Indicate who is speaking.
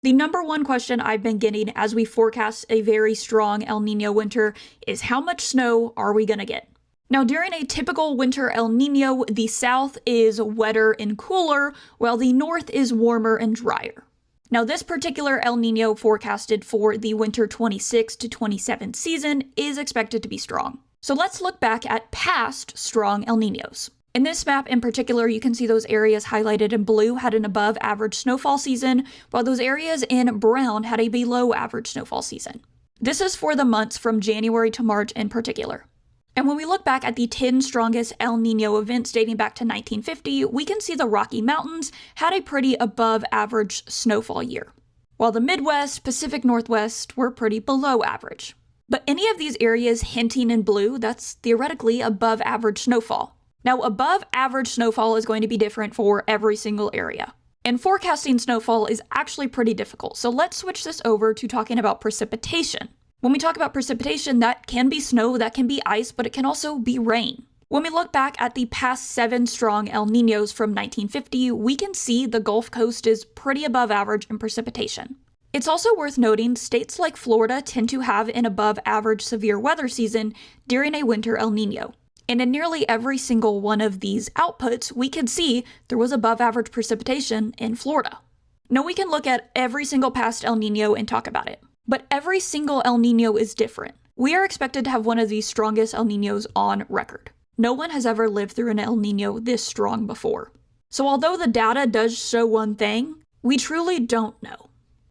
Speaker 1: The number one question I've been getting as we forecast a very strong El Nino winter is how much snow are we going to get? Now, during a typical winter El Nino, the south is wetter and cooler, while the north is warmer and drier. Now, this particular El Nino forecasted for the winter 26 to 27 season is expected to be strong. So let's look back at past strong El Ninos. In this map in particular, you can see those areas highlighted in blue had an above average snowfall season, while those areas in brown had a below average snowfall season. This is for the months from January to March in particular. And when we look back at the 10 strongest El Nino events dating back to 1950, we can see the Rocky Mountains had a pretty above average snowfall year, while the Midwest, Pacific Northwest were pretty below average. But any of these areas hinting in blue, that's theoretically above average snowfall. Now, above average snowfall is going to be different for every single area. And forecasting snowfall is actually pretty difficult, so let's switch this over to talking about precipitation. When we talk about precipitation, that can be snow, that can be ice, but it can also be rain. When we look back at the past 7 strong El Ninos from 1950, we can see the Gulf Coast is pretty above average in precipitation. It's also worth noting states like Florida tend to have an above average severe weather season during a winter El Nino. And in nearly every single one of these outputs, we can see there was above average precipitation in Florida. Now we can look at every single past El Nino and talk about it. But every single El Nino is different. We are expected to have one of the strongest El Ninos on record. No one has ever lived through an El Nino this strong before. So although the data does show one thing, we truly don't know.